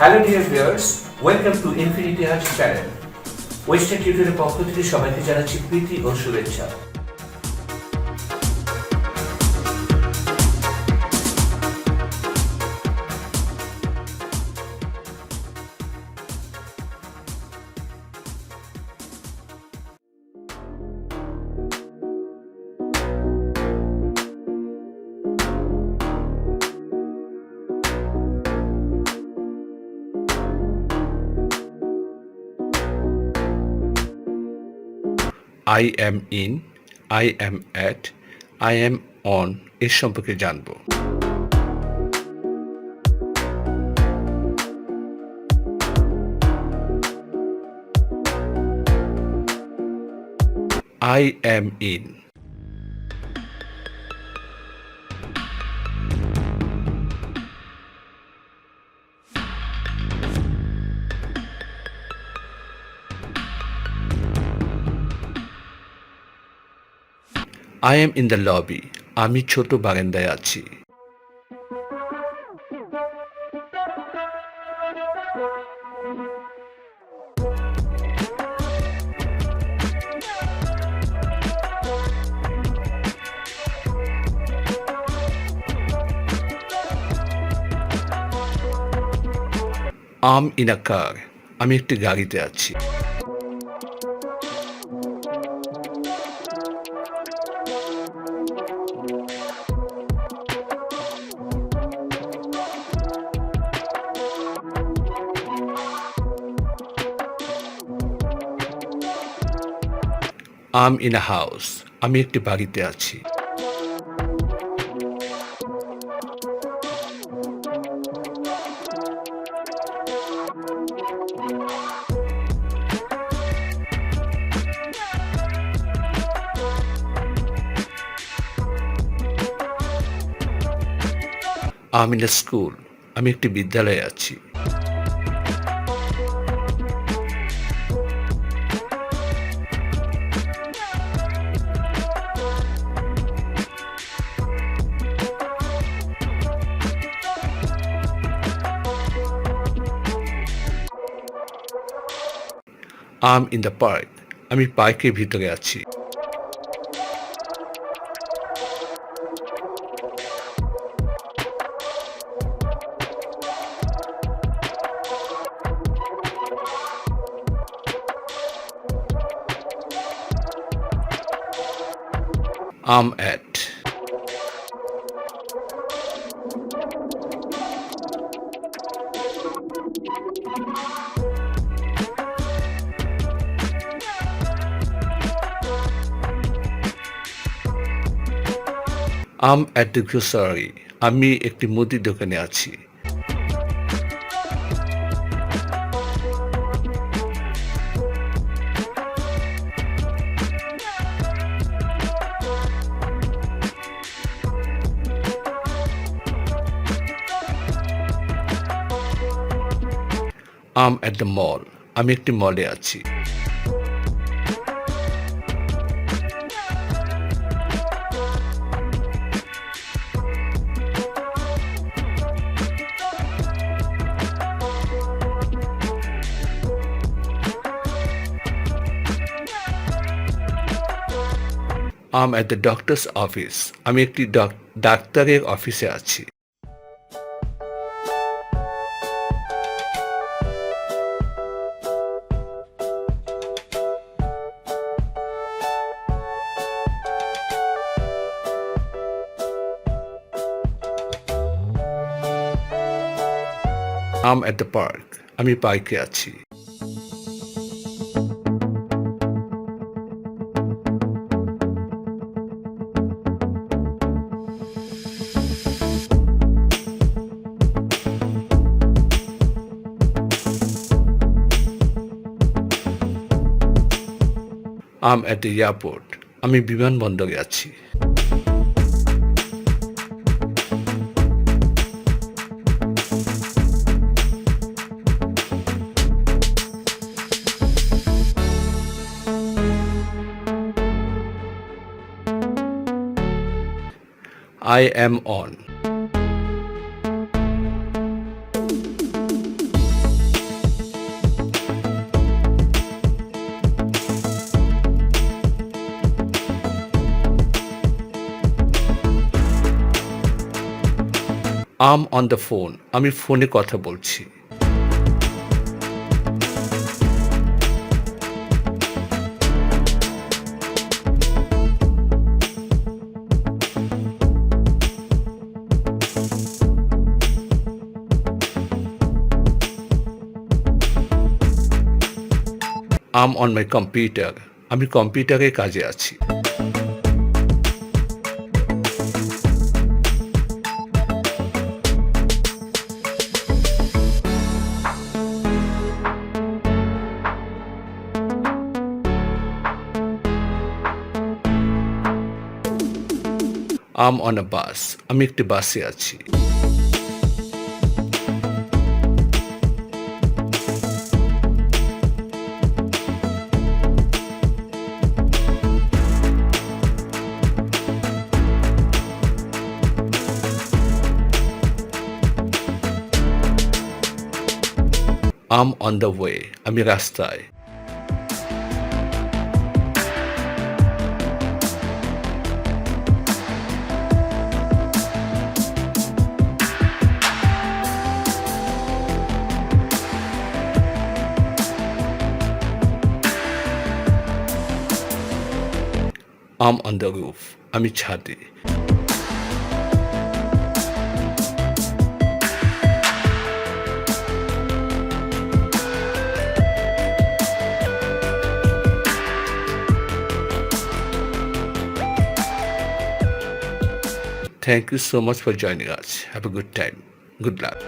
Hello dear viewers, welcome to infinity arts channel. Western টিউটরের পক্ষ থেকে সবাইকে জানাচ্ছি প্রীতি ও শুভেচ্ছা। I am in, I am at, I am on এর সম্পর্কে জানব। I am in. I am in the lobby. আমি ছোট বারান্দায় আছি। I'm in a car. আমি একটি গাড়িতে আছি। I'm in a house. আমি একটি বাড়িতে আছি। I'm in a school. আমি একটি বিদ্যালয়ে আছি। I'm in the park. আমি পার্কের ভিতরে আছি। I'm at. I'm at the grocery. আমি একটি মুদির দোকানে আছি। I'm at the mall. আমি একটি মলে আছি। I'm at the doctor's office. আমি একটি ডাক্তারের অফিসে আছি। I'm at the park. আমি পার্কে আছি। I'm at the airport. আমি বিমানবন্দরে আছি। I am on. I'm on the phone, আমি ফোনে কথা বলছি। আম অন মাই কম্পিউটার, আমি কম্পিউটারে কাজে আছি। আম অন আ বাস, আমি একটি বাসে আছি। আম অন দ্য ওয়ে, আমি রাস্তায়। আম অন দ্য রুফ, আমি ছাদে। Thank you so much for joining us. Have a good time. Good luck.